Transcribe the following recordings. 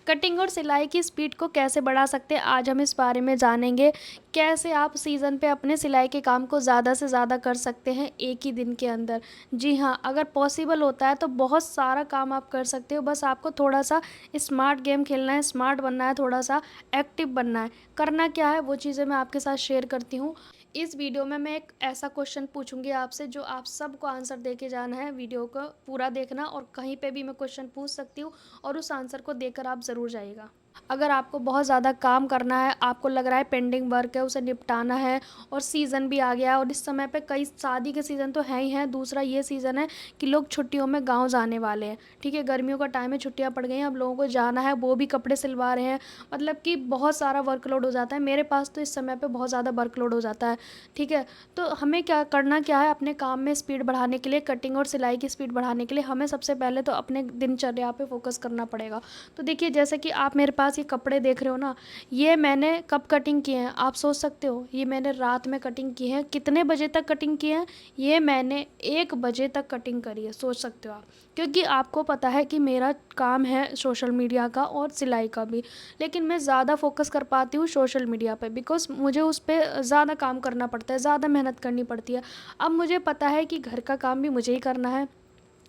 Cutting और सिलाई की स्पीड को कैसे बढ़ा सकते हैं, आज हम इस बारे में जानेंगे। कैसे आप सीज़न पे अपने सिलाई के काम को ज़्यादा से ज़्यादा कर सकते हैं एक ही दिन के अंदर। जी हाँ, अगर पॉसिबल होता है तो बहुत सारा काम आप कर सकते हो, बस आपको थोड़ा-सा स्मार्ट गेम खेलना है, स्मार्ट बनना है, थोड़ा-सा एक्टिव बनना है। करना क्या है वो चीज़ें मैं आपके साथ शेयर करती हूँ। इस वीडियो में मैं एक ऐसा क्वेश्चन पूछूंगी आपसे जो आप सबको आंसर दे के जाना है। वीडियो को पूरा देखना, और कहीं पे भी मैं क्वेश्चन पूछ सकती हूँ और उस आंसर को देकर आप ज़रूर जाइएगा। अगर आपको बहुत ज़्यादा काम करना है, आपको लग रहा है पेंडिंग वर्क है उसे निपटाना है, और सीज़न भी आ गया है और इस समय पे कई शादी के सीज़न तो हैं ही हैं, दूसरा ये सीज़न है कि लोग छुट्टियों में गांव जाने वाले हैं। ठीक है, गर्मियों का टाइम है, छुट्टियां पड़ गई हैं, अब लोगों को जाना है, वो भी कपड़े सिलवा रहे हैं। मतलब कि बहुत सारा वर्कलोड हो जाता है। मेरे पास तो इस समय पे बहुत ज़्यादा वर्कलोड हो जाता है। ठीक है, तो हमें क्या करना क्या है अपने काम में स्पीड बढ़ाने के लिए, कटिंग और सिलाई की स्पीड बढ़ाने के लिए हमें सबसे पहले तो अपने दिनचर्या पे फोकस करना पड़ेगा। तो देखिए, जैसे कि आप मेरे पास ये कपड़े देख रहे हो ना, ये मैंने कब कटिंग किए हैं आप सोच सकते हो। ये मैंने रात में कटिंग की है। कितने बजे तक कटिंग की है? ये मैंने 1 बजे तक कटिंग करी है, सोच सकते हो आप। क्योंकि आपको पता है कि मेरा काम है सोशल मीडिया का और सिलाई का भी, लेकिन मैं ज़्यादा फोकस कर पाती हूँ सोशल मीडिया पे, बिकॉज़ मुझे उस पर ज़्यादा काम करना पड़ता है, ज़्यादा मेहनत करनी पड़ती है। अब मुझे पता है कि घर का काम भी मुझे ही करना है,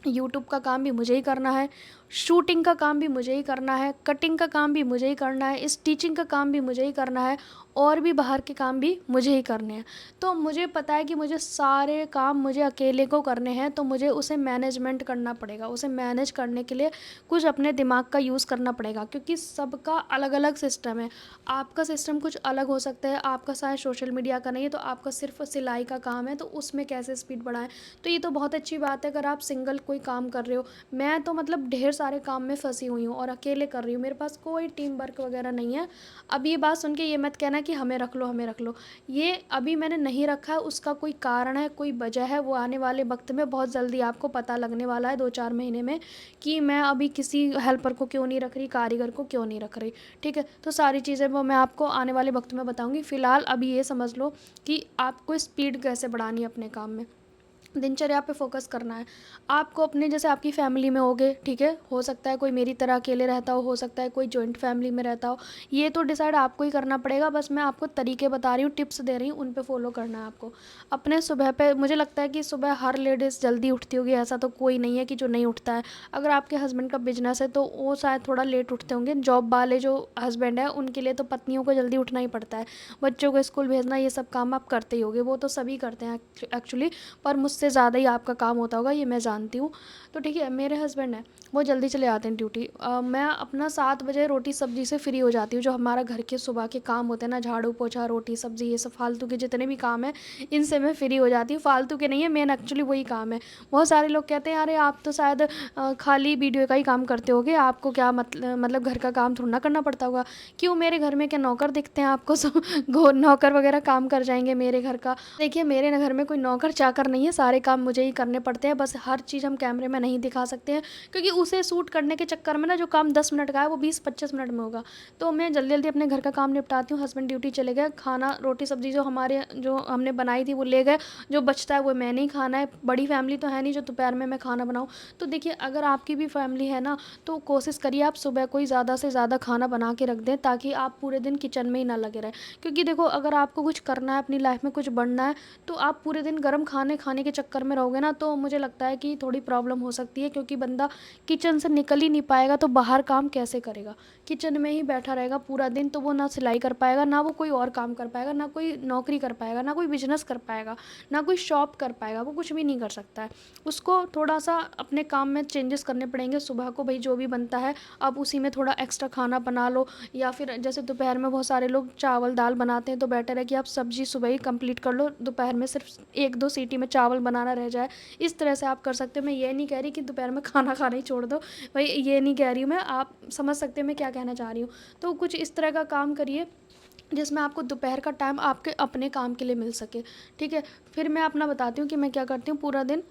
यूट्यूब का काम भी मुझे ही करना है, शूटिंग का काम भी मुझे ही करना है, कटिंग का काम भी मुझे ही करना है, स्टिचिंग का काम भी मुझे ही करना है, और भी बाहर के काम भी मुझे ही करने हैं। तो मुझे पता है कि मुझे सारे काम मुझे अकेले को करने हैं, तो मुझे उसे मैनेजमेंट करना पड़ेगा। उसे मैनेज करने के लिए कुछ अपने दिमाग का यूज़ करना पड़ेगा, क्योंकि सबका अलग अलग सिस्टम है। आपका सिस्टम कुछ अलग हो सकता है, आपका शायद सोशल मीडिया का नहीं है, तो आपका सिर्फ सिलाई का काम है, तो उसमें कैसे स्पीड बढ़ाएं। तो ये तो बहुत अच्छी बात है अगर आप सिंगल कोई काम कर रहे हो। मैं तो मतलब ढेर सारे काम में फंसी हुई हूँ और अकेले कर रही हूँ, मेरे पास कोई टीम वर्क वगैरह नहीं है। अब ये बात सुन के ये मत कहना कि हमें रख लो, हमें रख लो। ये अभी मैंने नहीं रखा है, उसका कोई कारण है, कोई वजह है, वो आने वाले वक्त में बहुत जल्दी आपको पता लगने वाला है, 2-4 महीने में, कि मैं अभी किसी हेल्पर को क्यों नहीं रख रही, कारीगर को क्यों नहीं रख रही। ठीक है, तो सारी चीज़ें वो मैं आपको आने वाले वक्त में बताऊँगी। फ़िलहाल अभी ये समझ लो कि आपको स्पीड कैसे बढ़ानी है अपने काम में। दिनचर्या पे फोकस करना है आपको अपने। जैसे आपकी फैमिली में होगे, ठीक है, हो सकता है कोई मेरी तरह अकेले रहता हो सकता है कोई जॉइंट फैमिली में रहता हो। ये तो डिसाइड आपको ही करना पड़ेगा, बस मैं आपको तरीके बता रही हूँ, टिप्स दे रही हूँ, उन पे फॉलो करना है आपको। अपने सुबह पे मुझे लगता है कि सुबह हर लेडीज़ जल्दी उठती होगी, ऐसा तो कोई नहीं है कि जो नहीं उठता है। अगर आपके हस्बैंड का बिजनेस है तो वो शायद थोड़ा लेट उठते होंगे। जॉब वाले जो हस्बैंड है उनके लिए तो पत्नियों को जल्दी उठना ही पड़ता है, बच्चों को स्कूल भेजना, ये सब काम आप करते ही होगे, वो तो सभी करते हैं एक्चुअली। पर मुझसे ज़्यादा ही आपका काम होता होगा, ये मैं जानती हूँ। तो ठीक है, मेरे हस्बैंड हैं, वो जल्दी चले आते हैं ड्यूटी। मैं अपना 7 बजे रोटी सब्ज़ी से फ्री हो जाती हूँ। जो हमारा घर के सुबह के काम होते हैं ना, झाड़ू पोछा रोटी सब्ज़ी, ये सब फालतू के जितने भी काम हैं, इनसे मैं फ्री हो जाती हूँ। फालतू के नहीं है, मेन एक्चुअली वही काम है। बहुत सारे लोग कहते हैं अरे आप तो शायद खाली वीडियो का ही काम करते होगे, आपको क्या मतलब घर का काम थोड़ा ना करना पड़ता होगा। क्यों, मेरे घर में क्या नौकर दिखते हैं आपको? सब नौकर वगैरह काम कर जाएंगे मेरे घर का? देखिए, मेरे घर में कोई नौकर चाकर नहीं है, सारे काम मुझे ही करने पड़ते हैं। बस हर चीज़ हम कैमरे में नहीं दिखा सकते हैं, क्योंकि उसे शूट करने के चक्कर में ना जो काम 10 मिनट का है वो 20-25 मिनट में होगा। तो मैं जल्दी जल्दी अपने घर का काम निपटाती हूँ। हस्बैंड ड्यूटी चले गए, खाना रोटी सब्जी जो हमने बनाई थी वो ले गए, जो बचता है वो मैंने ही खाना है। बड़ी फैमिली तो है नहीं जो दोपहर में मैं खाना बनाऊँ। तो देखिए, अगर आपकी भी फैमिली है ना, तो कोशिश करिए आप सुबह को ही ज़्यादा से ज़्यादा खाना बना के रख दें, ताकि आप पूरे दिन किचन में ही ना लगे रहें। क्योंकि देखो, अगर आपको कुछ करना है अपनी लाइफ में, कुछ बढ़ना है, तो आप पूरे दिन गर्म खाने खाने के चक्कर में रहोगे ना, तो मुझे लगता है कि थोड़ी प्रॉब्लम हो सकती है। क्योंकि बंदा किचन से निकल ही नहीं पाएगा तो बाहर काम कैसे करेगा? किचन में ही बैठा रहेगा पूरा दिन, तो वो ना सिलाई कर पाएगा, ना वो कोई और काम कर पाएगा, ना कोई नौकरी कर पाएगा, ना कोई बिजनेस कर पाएगा, ना कोई शॉप कर पाएगा, वो कुछ भी नहीं कर सकता है। उसको थोड़ा सा अपने काम में चेंजेस करने पड़ेंगे। सुबह को भाई जो भी बनता है आप उसी में थोड़ा एक्स्ट्रा खाना बना लो, या फिर जैसे दोपहर में बहुत सारे लोग चावल दाल बनाते हैं, तो बेटर है कि आप सब्जी सुबह ही कंप्लीट कर लो, दोपहर में सिर्फ 1-2 सीटी में चावल बनाना रह जाए। इस तरह से आप कर सकते हो। मैं ये नहीं कह रही कि दोपहर में खाना खाना ही छोड़ दो, भाई ये नहीं कह रही हूँ मैं, आप समझ सकते हो मैं क्या कहना चाह रही हूँ। तो कुछ इस तरह का काम करिए जिसमें आपको दोपहर का टाइम आपके अपने काम के लिए मिल सके। ठीक है, फिर मैं अपना बताती हूँ कि मैं क्या करती हूँ पूरा दिन।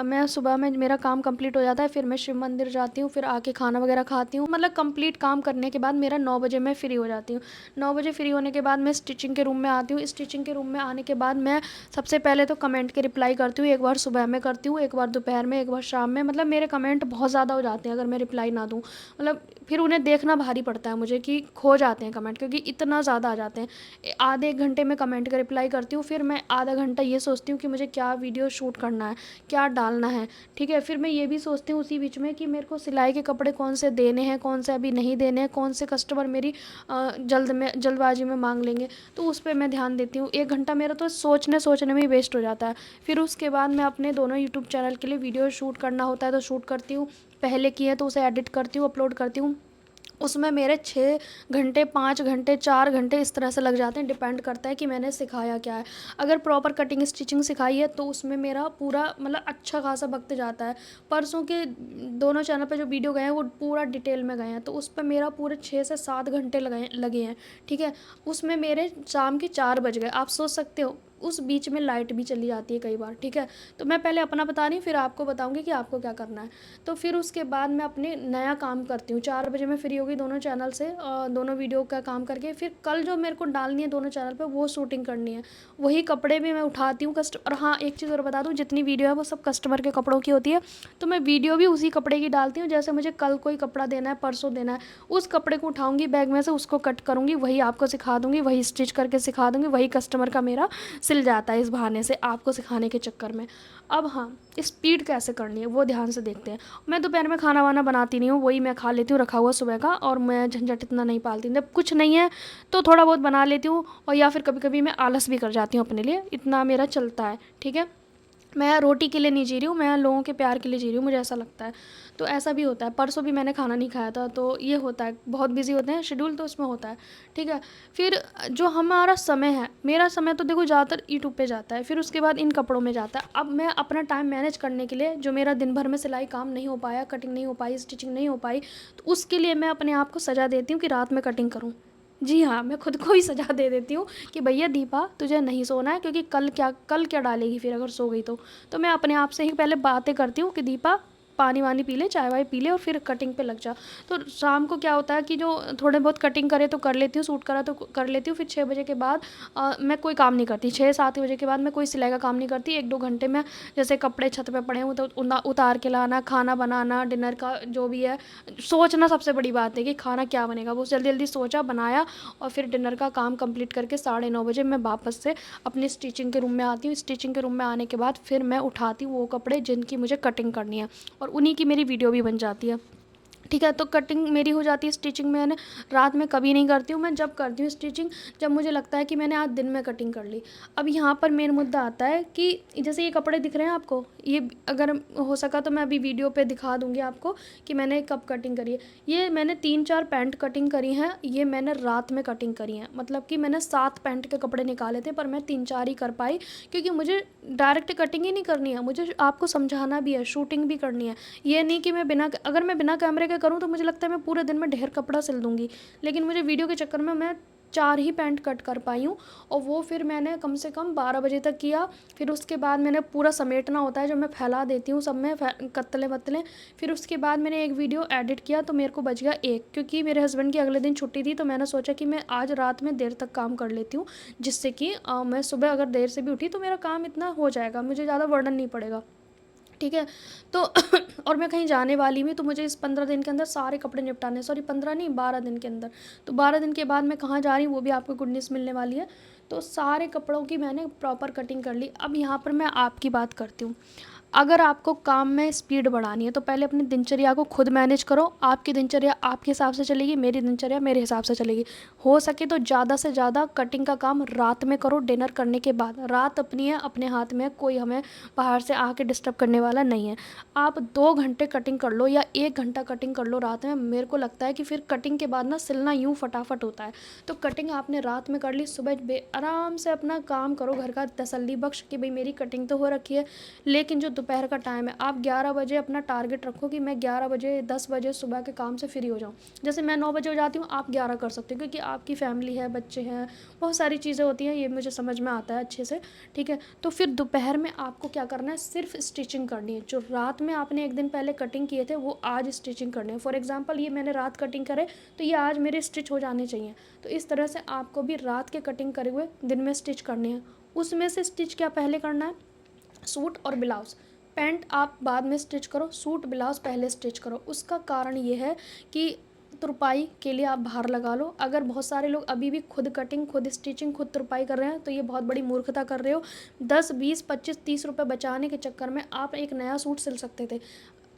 मैं सुबह में मेरा काम कंप्लीट हो जाता है, फिर मैं शिव मंदिर जाती हूँ, फिर आके खाना वगैरह खाती हूँ। मतलब कंप्लीट काम करने के बाद मेरा 9 बजे मैं फ्री हो जाती हूँ। 9 बजे फ्री होने के बाद मैं स्टिचिंग के रूम में आती हूँ। स्टिचिंग के रूम में आने के बाद मैं सबसे पहले तो कमेंट के रिप्लाई करती हूँ। एक बार सुबह में करती हूँ, एक बार दोपहर में, एक बार शाम में। मतलब मेरे कमेंट बहुत ज़्यादा हो जाते हैं अगर मैं रिप्लाई ना दूँ। मतलब फिर उन्हें देखना भारी पड़ता है मुझे कि खो जाते हैं कमेंट, क्योंकि इतना ज़्यादा आ जाते हैं। आधे 1 घंटे में कमेंट का रिप्लाई करती हूँ, फिर मैं आधा घंटा ये सोचती हूँ कि मुझे क्या वीडियो शूट करना है, क्या डालना है, ठीक है। फिर मैं ये भी सोचती हूँ उसी बीच में कि मेरे को सिलाई के कपड़े कौन से देने हैं, कौन से अभी नहीं देने हैं, कौन से कस्टमर मेरी जल्दबाजी में मांग लेंगे, तो उस पर मैं ध्यान देती हूँ। 1 घंटा मेरा तो सोचने सोचने में ही वेस्ट हो जाता है। फिर उसके बाद मैं अपने दोनों यूट्यूब चैनल के लिए वीडियो शूट करना होता है तो शूट करती हूँ। पहले की है तो उसे एडिट करती हूँ, अपलोड करती हूँ। उसमें मेरे 6 घंटे, 5 घंटे, 4 घंटे इस तरह से लग जाते हैं। डिपेंड करता है कि मैंने सिखाया क्या है। अगर प्रॉपर कटिंग स्टिचिंग सिखाई है तो उसमें मेरा पूरा मतलब अच्छा खासा वक्त जाता है। परसों के दोनों चैनल पे जो वीडियो गए हैं वो पूरा डिटेल में गए हैं, तो उस पर मेरा पूरे 6 से 7 घंटे लगे हैं, ठीक है। उसमें मेरे शाम के 4 बज गए। आप सोच सकते हो उस बीच में लाइट भी चली जाती है कई बार, ठीक है। तो मैं पहले अपना बता रही हूँ, फिर आपको बताऊँगी कि आपको क्या करना है। तो फिर उसके बाद मैं अपने नया काम करती हूँ। 4 बजे मैं फ्री हो गई दोनों चैनल से, दोनों वीडियो का काम करके। फिर कल जो मेरे को डालनी है दोनों चैनल पे वो शूटिंग करनी है। वही कपड़े भी मैं उठाती हूँ और हाँ, एक चीज़ और बता दूँ, जितनी वीडियो है वो सब कस्टमर के कपड़ों की होती है। तो मैं वीडियो भी उसी कपड़े की डालती हूँ। जैसे मुझे कल कोई कपड़ा देना है, परसों देना है, उस कपड़े को उठाऊँगी बैग में से, उसको कट करूँगी, वही आपको सिखा दूँगी, वही स्टिच करके सिखा दूँगी, वही कस्टमर का मेरा सिल जाता है इस बहाने से आपको सिखाने के चक्कर में। अब हाँ, स्पीड कैसे करनी है वो ध्यान से देखते हैं। मैं दोपहर में खाना वाना बनाती नहीं हूँ, वही मैं खा लेती हूँ रखा हुआ सुबह का, और मैं झंझट इतना नहीं पालती। जब कुछ नहीं है तो थोड़ा बहुत बना लेती हूँ, और या फिर कभी कभी मैं आलस भी कर जाती हूँ अपने लिए, इतना मेरा चलता है, ठीक है। मैं रोटी के लिए नहीं जी रही हूँ, मैं लोगों के प्यार के लिए जी रही हूँ, मुझे ऐसा लगता है। तो ऐसा भी होता है, परसों भी मैंने खाना नहीं खाया था, तो ये होता है, बहुत बिजी होते हैं शेड्यूल तो इसमें होता है, ठीक है। फिर जो हमारा समय है, मेरा समय तो देखो ज़्यादातर यूट्यूब पे जाता है, फिर उसके बाद इन कपड़ों में जाता है। अब मैं अपना टाइम मैनेज करने के लिए, जो मेरा दिन भर में सिलाई काम नहीं हो पाया, कटिंग नहीं हो पाई, स्टिचिंग नहीं हो पाई, तो उसके लिए मैं अपने आप को सजा देती हूँ कि रात में कटिंग करूँ। जी हाँ, मैं खुद को ही सजा दे देती हूँ कि भैया दीपा तुझे नहीं सोना है, क्योंकि कल क्या डालेगी फिर अगर सो गई तो मैं अपने आप से ही पहले बातें करती हूँ कि दीपा पानी वानी पी ले, चाय वाय पी ले, और फिर कटिंग पे लग जा। तो शाम को क्या होता है कि जो थोड़े बहुत कटिंग करे तो कर लेती हूँ, सूट करा तो कर लेती हूँ। फिर 6 बजे के बाद मैं कोई काम नहीं करती। 6-7 बजे के बाद मैं कोई सिलाई का काम नहीं करती। 1-2 घंटे में जैसे कपड़े छत पे पड़े हुए तो उतार के लाना, खाना बनाना, डिनर का जो भी है, सोचना सबसे बड़ी बात है कि खाना क्या बनेगा, वो जल्दी जल्दी सोचा, बनाया, और फिर डिनर का काम कंप्लीट करके 9:30 बजे मैं वापस से अपनी स्टिचिंग के रूम में आती हूँ। स्टिचिंग के रूम में आने के बाद फिर मैं उठाती हूँ वो कपड़े जिनकी मुझे कटिंग करनी है, और उन्हीं की मेरी वीडियो भी बन जाती है, ठीक है। तो कटिंग मेरी हो जाती है। स्टिचिंग मैंने रात में कभी नहीं करती हूँ। मैं जब करती हूँ स्टिचिंग, जब मुझे लगता है कि मैंने आज दिन में कटिंग कर ली। अब यहाँ पर मेन मुद्दा आता है कि जैसे ये कपड़े दिख रहे हैं आपको, ये अगर हो सका तो मैं अभी वीडियो पे दिखा दूँगी आपको कि मैंने कब कटिंग करी है। ये मैंने 3-4 पैंट कटिंग करी हैं, ये मैंने रात में कटिंग करी हैं। मतलब कि मैंने 7 पैंट के कपड़े निकाले थे, पर मैं 3-4 ही कर पाई, क्योंकि मुझे डायरेक्ट कटिंग ही नहीं करनी है, मुझे आपको समझाना भी है, शूटिंग भी करनी है। ये नहीं कि अगर मैं बिना कैमरे के करूँ तो मुझे लगता है मैं पूरे दिन में ढेर कपड़ा सिल दूँगी, लेकिन मुझे वीडियो के चक्कर में मैं 4 ही पैंट कट कर पाई हूँ, और वो फिर मैंने कम से कम 12 बजे तक किया। फिर उसके बाद मैंने पूरा समेटना होता है, जो मैं फैला देती हूँ सब में कतले वतले। फिर उसके बाद मैंने एक वीडियो एडिट किया तो मेरे को बच गया 1, क्योंकि मेरे हस्बैंड की अगले दिन छुट्टी थी, तो मैंने सोचा कि मैं आज रात में देर तक काम कर लेती हूँ, जिससे कि मैं सुबह अगर देर से भी उठी तो मेरा काम इतना हो जाएगा, मुझे ज़्यादा बर्डन नहीं पड़ेगा, ठीक है। तो और मैं कहीं जाने वाली हूँ, तो मुझे इस 15 दिन के अंदर सारे कपड़े निपटाने, सॉरी 15 नहीं, 12 दिन के अंदर। तो 12 दिन के बाद मैं कहाँ जा रही हूँ वो भी आपको गुड न्यूज़ मिलने वाली है। तो सारे कपड़ों की मैंने प्रॉपर कटिंग कर ली। अब यहाँ पर मैं आपकी बात करती हूँ। अगर आपको काम में स्पीड बढ़ानी है तो पहले अपनी दिनचर्या को खुद मैनेज करो। आपकी दिनचर्या आपके हिसाब से चलेगी, मेरी दिनचर्या मेरे हिसाब से चलेगी। हो सके तो ज़्यादा से ज़्यादा कटिंग का काम रात में करो, डिनर करने के बाद। रात अपनी है, अपने हाथ में है, कोई हमें बाहर से आके डिस्टर्ब करने वाला नहीं है। आप 2 घंटे कटिंग कर लो या 1 घंटा कटिंग कर लो रात में, मेरे को लगता है कि फिर कटिंग के बाद ना सिलना यूँ फटाफट होता है। तो कटिंग आपने रात में कर ली, सुबह आराम से अपना काम करो घर का, तसल्ली बख्श कि भाई मेरी कटिंग तो हो रखी है, लेकिन जो दोपहर का टाइम है, आप 11 बजे अपना टारगेट रखो कि मैं 11 बजे 10 बजे सुबह के काम से फ्री हो जाऊँ। जैसे मैं 9 बजे हो जाती हूँ, आप 11 कर सकते हो, क्योंकि आपकी फैमिली है, बच्चे हैं, बहुत सारी चीज़ें होती हैं, ये मुझे समझ में आता है अच्छे से, ठीक है। तो फिर दोपहर में आपको क्या करना है, सिर्फ स्टिचिंग करनी है। जो रात में आपने एक दिन पहले कटिंग किए थे वो आज स्टिचिंग करने हैं। फॉर एग्जाम्पल ये मैंने रात कटिंग करे तो ये आज मेरे स्टिच हो जाने चाहिए। तो इस तरह से आपको भी रात के कटिंग करे हुए दिन में स्टिच करने हैं। उसमें से स्टिच क्या पहले करना है, सूट और ब्लाउज़। पैंट आप बाद में स्टिच करो, सूट ब्लाउज़ पहले स्टिच करो। उसका कारण ये है कि तुरपाई के लिए आप बाहर लगा लो। अगर बहुत सारे लोग अभी भी खुद कटिंग, खुद स्टिचिंग, खुद तुरपाई कर रहे हैं तो ये बहुत बड़ी मूर्खता कर रहे हो। 10, 20, 25, 30 रुपये बचाने के चक्कर में आप एक नया सूट सिल सकते थे।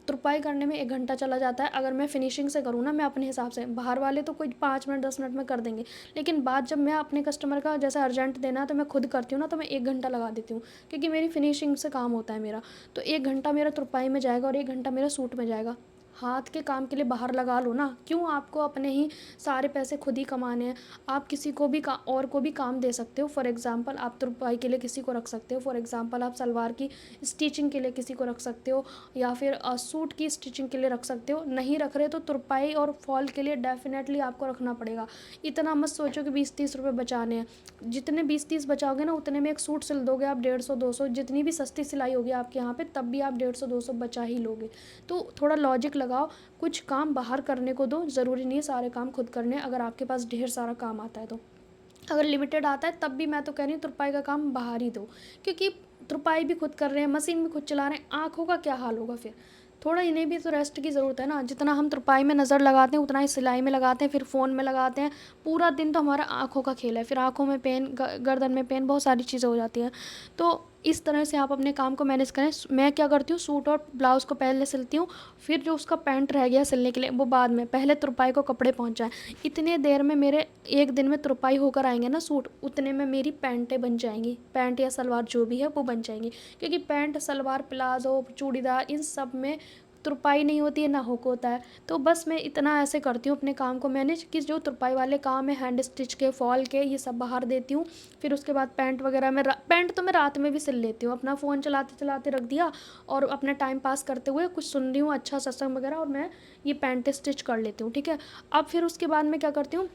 तुरपाई करने में 1 घंटा चला जाता है, अगर मैं फिनिशिंग से करूँ ना, मैं अपने हिसाब से, बाहर वाले तो कोई 5 मिनट 10 मिनट में कर देंगे, लेकिन बात जब मैं अपने कस्टमर का जैसे अर्जेंट देना है तो मैं खुद करती हूँ ना, तो मैं 1 घंटा लगा देती हूँ, क्योंकि मेरी फिनिशिंग से काम होता है मेरा। तो 1 घंटा मेरा तुरपाई में जाएगा और 1 घंटा मेरा सूट में जाएगा। हाथ के काम के लिए बाहर लगा लो ना, क्यों आपको अपने ही सारे पैसे खुद ही कमाने हैं। आप किसी को भी और को भी काम दे सकते हो। फॉर एग्जांपल आप तुरपाई के लिए किसी को रख सकते हो, फॉर एग्जांपल आप सलवार की स्टिचिंग के लिए किसी को रख सकते हो, या फिर सूट की स्टिचिंग के लिए रख सकते हो। नहीं रख रहे तो तुरपाई और फॉल के लिए डेफिनेटली आपको रखना पड़ेगा। इतना मत सोचो कि 20-30 रुपये बचाने हैं। जितने 20-30 बचाओगे ना, उतने में एक सूट सिल दोगे आप 150-200, जितनी भी सस्ती सिलाई होगी आपके यहाँ पे, तब भी आप 150-200 बचा ही लोगे। तो थोड़ा लॉजिक लगाओ, कुछ काम बाहर करने को दो, ज़रूरी नहीं है सारे काम खुद करने हैं। अगर आपके पास ढेर सारा काम आता है तो, अगर लिमिटेड आता है तब भी मैं तो कह रही हूँ तुरपाई का काम बाहर ही दो, क्योंकि तुरपाई भी खुद कर रहे हैं, मशीन भी खुद चला रहे हैं, आँखों का क्या हाल होगा फिर। थोड़ा इन्हें भी तो रेस्ट की ज़रूरत है ना। जितना हम तुरपाई में नज़र लगाते हैं उतना ही सिलाई में लगाते हैं, फिर फ़ोन में लगाते हैं, पूरा दिन तो हमारा आँखों का खेल है। फिर आँखों में पेन, गर्दन में पेन, बहुत सारी चीज़ें हो जाती हैं। तो इस तरह से आप अपने काम को मैनेज करें। मैं क्या करती हूँ, सूट और ब्लाउज़ को पहले सिलती हूँ, फिर जो उसका पैंट रह गया सिलने के लिए वो बाद में, पहले तुरपाई को कपड़े पहुँच जाएँ। इतने देर में मेरे एक दिन में तुरपाई होकर आएंगे ना सूट, उतने में मेरी पैंटें बन जाएंगी, पैंट या सलवार जो भी है वो बन जाएंगी। क्योंकि पैंट, सलवार, प्लाजो, चूड़ीदार, इन सब में तुरपाई नहीं होती है ना हुक होता है। तो बस मैं इतना ऐसे करती हूँ अपने काम को मैनेज, कि जो तुरपाई वाले काम है, हैंड स्टिच के, फॉल के, ये सब बाहर देती हूँ। फिर उसके बाद पैंट वगैरह में, पैंट तो मैं रात में भी सिल लेती हूँ, अपना फ़ोन चलाते चलाते रख दिया और अपना टाइम पास करते हुए कुछ सुन रही हूँ अच्छा सत्संग वगैरह, और मैं ये पैंट स्टिच कर लेती हूँ, ठीक है। अब फिर उसके बाद मैं क्या करती हूँ,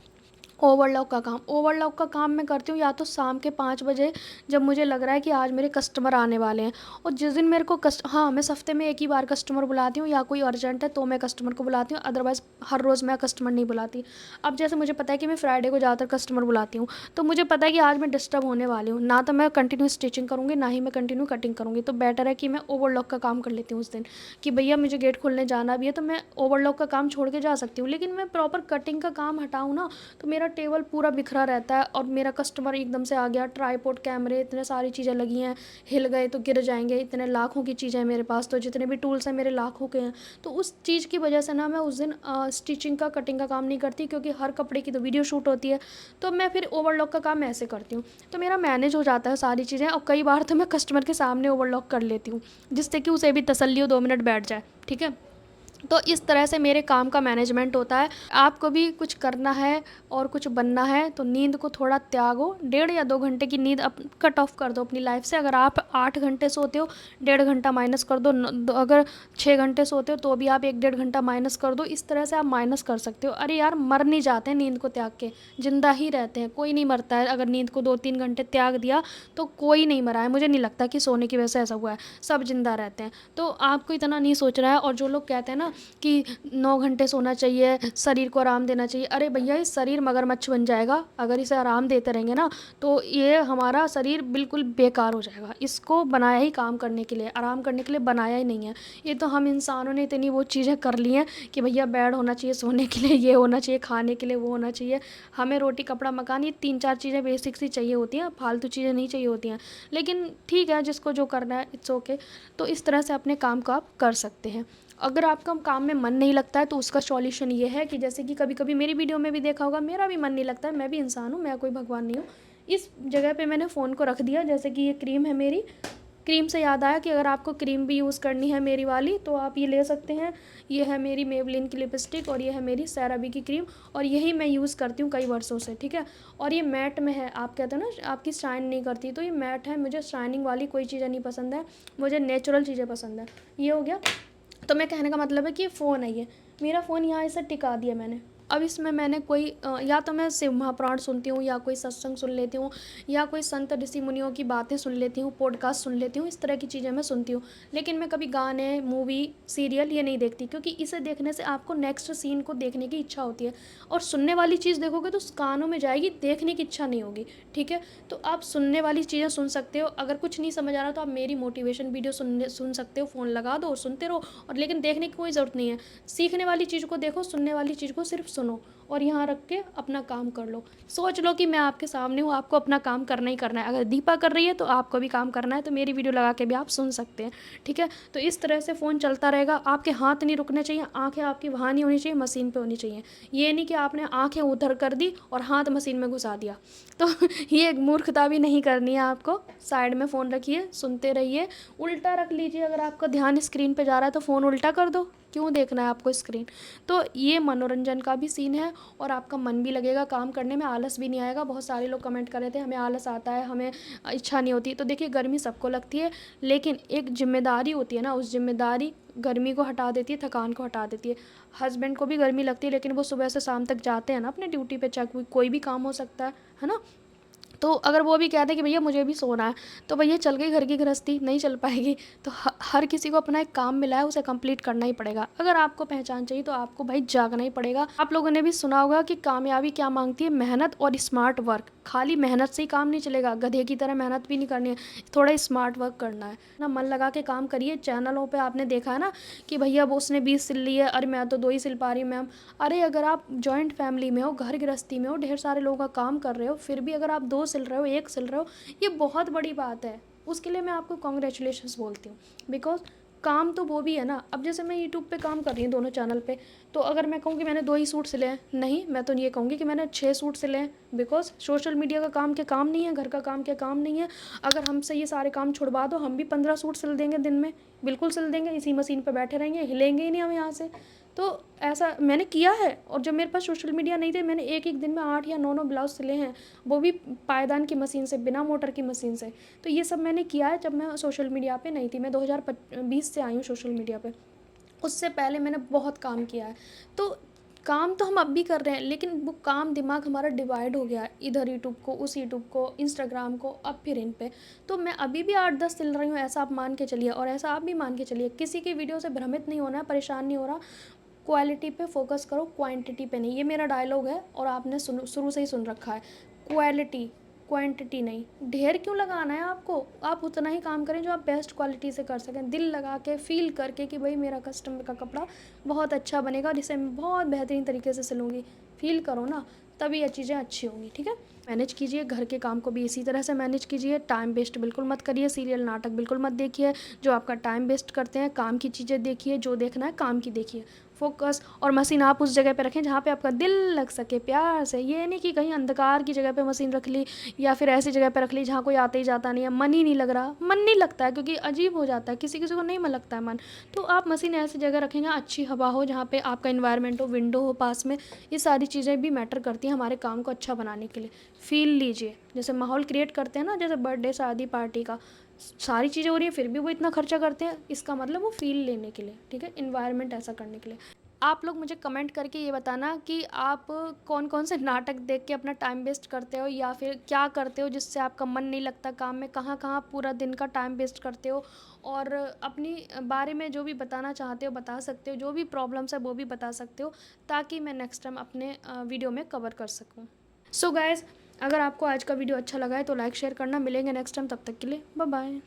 ओवरलॉक का काम। ओवरलॉक का काम मैं करती हूँ या तो शाम के 5 बजे, जब मुझे लग रहा है कि आज मेरे कस्टमर आने वाले हैं, और जिस दिन मेरे को हाँ, मैं हफ्ते में 1 ही बार कस्टमर बुलाती हूँ, या कोई अर्जेंट है तो मैं कस्टमर को बुलाती हूँ, अदरवाइज़ हर रोज़ मैं कस्टमर नहीं बुलाती। अब जैसे मुझे पता है कि मैं फ्राइडे को ज़्यादातर कस्टमर बुलाती हूँ, तो मुझे पता है कि आज मैं डिस्टर्ब होने वाली हूँ, ना तो मैं कंटिन्यू स्टिचिंग करूँगी, ना ही मैं कंटिन्यू कटिंग करूँगी। तो बेटर है कि मैं ओवरलॉक का काम कर लेती हूँ उस दिन, कि भैया मुझे गेट खोलने जाना भी है तो मैं ओवरलॉक का काम छोड़ के जा सकती हूँ। लेकिन मैं प्रॉपर कटिंग का काम हटाऊँ ना, तो मेरा टेबल पूरा बिखरा रहता है, और मेरा कस्टमर एकदम से आ गया, ट्राईपोड, कैमरे, इतने सारी चीज़ें लगी हैं, हिल गए तो गिर जाएंगे, इतने लाखों की चीज़ें हैं मेरे पास, तो जितने भी टूल्स हैं मेरे लाखों के हैं। तो उस चीज़ की वजह से ना मैं उस दिन स्टिचिंग का, कटिंग का काम नहीं करती, क्योंकि हर कपड़े की तो वीडियो शूट होती है। तो मैं फिर ओवरलॉक का काम ऐसे करती हूँ, तो मेरा मैनेज हो जाता है सारी चीज़ें। और कई बार तो मैं कस्टमर के सामने ओवरलॉक कर लेती हूँ, जिससे कि उसे भी तसल्ली हो, 2 मिनट बैठ जाए, ठीक है। तो इस तरह से मेरे काम का मैनेजमेंट होता है। आपको भी कुछ करना है और कुछ बनना है तो नींद को थोड़ा त्यागो। 1.5 या 2 घंटे की नींद कट ऑफ कर दो अपनी लाइफ से। अगर आप 8 घंटे सोते हो, 1.5 घंटा माइनस कर दो। अगर 6 घंटे सोते हो तो भी आप 1-1.5 घंटा माइनस कर दो। इस तरह से आप माइनस कर सकते हो। अरे यार, मर नहीं जाते नींद को त्याग के, जिंदा ही रहते हैं, कोई नहीं मरता है। अगर नींद को 2-3 घंटे त्याग दिया तो कोई नहीं मरा है। मुझे नहीं लगता कि सोने की वजह से ऐसा हुआ है, सब जिंदा रहते हैं। तो आपको इतना नहीं सोचना है। और जो लोग कहते हैं ना कि 9 घंटे सोना चाहिए, शरीर को आराम देना चाहिए, अरे भैया, ये शरीर मगरमच्छ बन जाएगा अगर इसे आराम देते रहेंगे ना, तो ये हमारा शरीर बिल्कुल बेकार हो जाएगा। इसको बनाया ही काम करने के लिए, आराम करने के लिए बनाया ही नहीं है। ये तो हम इंसानों ने इतनी वो चीज़ें कर ली हैं कि भैया बेड होना चाहिए सोने के लिए, ये होना चाहिए खाने के लिए, वो होना चाहिए, हमें रोटी कपड़ा मकान, ये 3-4 चीज़ें बेसिक सी चाहिए होती हैं, फालतू चीज़ें नहीं चाहिए होती हैं। लेकिन ठीक है, जिसको जो करना है, इट्स ओके। तो इस तरह से अपने काम को आप कर सकते हैं। अगर आपका काम में मन नहीं लगता है तो उसका सॉल्यूशन ये है कि जैसे कि कभी कभी मेरी वीडियो में भी देखा होगा, मेरा भी मन नहीं लगता है, मैं भी इंसान हूँ, मैं कोई भगवान नहीं हूँ। इस जगह पे मैंने फ़ोन को रख दिया, जैसे कि ये क्रीम है मेरी, क्रीम से याद आया कि अगर आपको क्रीम भी यूज़ करनी है मेरी वाली तो आप ये ले सकते हैं। ये है मेरी मेबलिन की लिपस्टिक और ये है मेरी सेरावी की क्रीम, और यही मैं यूज़ करती हूँ कई वर्षों से, ठीक है। और ये मैट में है, आप कहते हो ना आपकी शाइन नहीं करती, तो ये मैट है। मुझे शाइनिंग वाली कोई चीज़ें नहीं पसंद है, मुझे नेचुरल चीज़ें पसंद है। ये हो गया। तो मैं कहने का मतलब है कि ये फ़ोन है, ये मेरा फ़ोन यहाँ ऐसे टिका दिया मैंने। अब इसमें मैंने कोई या तो मैं शिव महापुराण सुनती हूँ, या कोई सत्संग सुन लेती हूँ, या कोई संत ऋषि मुनियों की बातें सुन लेती हूँ, पॉडकास्ट सुन लेती हूँ, इस तरह की चीज़ें मैं सुनती हूँ। लेकिन मैं कभी गाने, मूवी, सीरियल ये नहीं देखती, क्योंकि इसे देखने से आपको नेक्स्ट सीन को देखने की इच्छा होती है, और सुनने वाली चीज़ देखोगे तो कानों में जाएगी, देखने की इच्छा नहीं होगी, ठीक है। तो आप सुनने वाली चीज़ें सुन सकते हो। अगर कुछ नहीं समझ आ रहा तो आप मेरी मोटिवेशन वीडियो सुन सकते हो, फ़ोन लगा दो और सुनते रहो, और लेकिन देखने की कोई ज़रूरत नहीं है। सीखने वाली चीज़ को देखो, सुनने वाली चीज़ को सिर्फ सुनो, और यहाँ रख के अपना काम कर लो। सोच लो कि मैं आपके सामने हूँ, आपको अपना काम करना ही करना है। अगर दीपा कर रही है तो आपको भी काम करना है, तो मेरी वीडियो लगा के भी आप सुन सकते हैं, ठीक है। तो इस तरह से फ़ोन चलता रहेगा। आपके हाथ नहीं रुकने चाहिए, आंखें आपकी वहाँ नहीं होनी चाहिए, मशीन पे होनी चाहिए। ये नहीं कि आपने आंखें उधर कर दी और हाथ मशीन में घुसा दिया, तो ये मूर्खता भी नहीं करनी है आपको। साइड में फ़ोन रखिए, सुनते रहिए। उल्टा रख लीजिए, अगर आपका ध्यान स्क्रीन पे जा रहा है तो फ़ोन उल्टा कर दो, क्यों देखना है आपको स्क्रीन। तो ये मनोरंजन का भी सीन है, और आपका मन भी लगेगा काम करने में, आलस भी नहीं आएगा। बहुत सारे लोग कमेंट कर रहे थे हमें आलस आता है, हमें इच्छा नहीं होती। तो देखिए, गर्मी सबको लगती है, लेकिन एक जिम्मेदारी होती है ना, उस जिम्मेदारी गर्मी को हटा देती है, थकान को हटा देती है। हस्बैंड को भी गर्मी लगती है, लेकिन वो सुबह से शाम तक जाते हैं ना अपने ड्यूटी पे, चाहे कोई भी काम हो सकता है ना। तो अगर वो भी कहते हैं कि भैया मुझे भी सोना है, तो भैया चल गई घर की गृहस्थी, नहीं चल पाएगी। तो हर किसी को अपना एक काम मिला है, उसे कंप्लीट करना ही पड़ेगा। अगर आपको पहचान चाहिए तो आपको भाई जागना ही पड़ेगा। आप लोगों ने भी सुना होगा कि कामयाबी क्या मांगती है, मेहनत और स्मार्ट वर्क। खाली मेहनत से ही काम नहीं चलेगा, गधे की तरह मेहनत भी नहीं करनी है, थोड़ा स्मार्ट वर्क करना है ना। मन लगा के काम करिए। चैनलों पे आपने देखा है ना कि भैया वो उसने 20 सिल ली है, अरे मैं तो 2 ही सिल पा रही हूँ मैम। अरे अगर आप जॉइंट फैमिली में हो, घर गृहस्थी में हो, ढेर सारे लोगों का काम कर रहे हो, फिर भी अगर आप 2 सिल रहे हो, 1 सिल रहे हो, ये बहुत बड़ी बात है। उसके लिए मैं आपको कॉन्ग्रेचुलेशंस बोलती हूँ, बिकॉज काम तो वो भी है ना। अब जैसे मैं यूट्यूब पे काम कर रही हूँ दोनों चैनल पे, तो अगर मैं कहूँ कि मैंने 2 ही सूट सिले हैं, नहीं, मैं तो ये कहूँगी कि मैंने 6 सूट सिले हैं, बिकॉज सोशल मीडिया का काम के काम नहीं है, घर का काम के काम नहीं है। अगर हमसे ये सारे काम छुड़वा दो, हम भी 15 सूट सिल देंगे दिन में, बिल्कुल सिल देंगे। इसी मशीन पर बैठे रहेंगे, हिलेंगे ही नहीं हम यहाँ से। तो ऐसा मैंने किया है, और जब मेरे पास सोशल मीडिया नहीं थे, मैंने एक एक दिन में 8 या 9 ब्लाउज सिले हैं, वो भी पायदान की मशीन से, बिना मोटर की मशीन से। तो ये सब मैंने किया है जब मैं सोशल मीडिया पे नहीं थी। मैं 2020 से आई हूँ सोशल मीडिया पे, उससे पहले मैंने बहुत काम किया है। तो काम तो हम अब भी कर रहे हैं, लेकिन वो काम दिमाग हमारा डिवाइड हो गया है, इधर यूट्यूब को, उस यूट्यूब को, इंस्टाग्राम को, अब फिर इन पे। तो मैं अभी भी 8-10 सिल रही हूँ, ऐसा आप मान के चलिए, और ऐसा आप भी मान के चलिए। किसी की वीडियो से भ्रमित नहीं होना है, परेशान नहीं हो रहा। क्वालिटी पे फोकस करो, क्वांटिटी पे नहीं। ये मेरा डायलॉग है, और आपने शुरू से ही सुन रखा है। क्वालिटी, क्वांटिटी नहीं। ढेर क्यों लगाना है आपको, आप उतना ही काम करें जो आप बेस्ट क्वालिटी से कर सकें, दिल लगा के, फील करके कि भाई मेरा कस्टमर का कपड़ा बहुत अच्छा बनेगा और इसे मैं बहुत बेहतरीन तरीके से सिलूँगी। फील करो ना, तभी ये चीज़ें अच्छी होंगी, ठीक है। मैनेज कीजिए, घर के काम को भी इसी तरह से मैनेज कीजिए। टाइम वेस्ट बिल्कुल मत करिए, सीरियल नाटक बिल्कुल मत देखिए जो आपका टाइम वेस्ट करते हैं। काम की चीज़ें देखिए, जो देखना है काम की देखिए। फोकस और मशीन आप उस जगह पे रखें जहाँ पे आपका दिल लग सके, प्यार से। ये नहीं कि कहीं अंधकार की जगह पे मशीन रख ली, या फिर ऐसी जगह पे रख ली जहाँ कोई आता ही जाता नहीं है, मन ही नहीं लग रहा। मन नहीं लगता है, क्योंकि अजीब हो जाता है, किसी किसी को नहीं मन लगता है मन। तो आप मशीन ऐसी जगह रखें जहाँ अच्छी हवा हो, जहाँ पे आपका इन्वायरमेंट हो, विंडो हो पास में। ये सारी चीज़ें भी मैटर करती हैं हमारे काम को अच्छा बनाने के लिए। फील लीजिए, जैसे माहौल क्रिएट करते हैं ना, जैसे बर्थडे, शादी, पार्टी का, सारी चीज़ें हो रही है फिर भी वो इतना खर्चा करते हैं, इसका मतलब वो फील लेने के लिए, ठीक है, इन्वायरमेंट ऐसा करने के लिए। आप लोग मुझे कमेंट करके ये बताना कि आप कौन कौन से नाटक देख के अपना टाइम वेस्ट करते हो, या फिर क्या करते हो जिससे आपका मन नहीं लगता काम में, कहाँ कहाँ पूरा दिन का टाइम वेस्ट करते हो। और अपनी बारे में जो भी बताना चाहते हो बता सकते हो, जो भी प्रॉब्लम्स है वो भी बता सकते हो, ताकि मैं नेक्स्ट टाइम अपने वीडियो में कवर कर सकूँ। सो गाइज़, अगर आपको आज का वीडियो अच्छा लगा है तो लाइक शेयर करना। मिलेंगे नेक्स्ट टाइम, तब तक के लिए बाय बाय।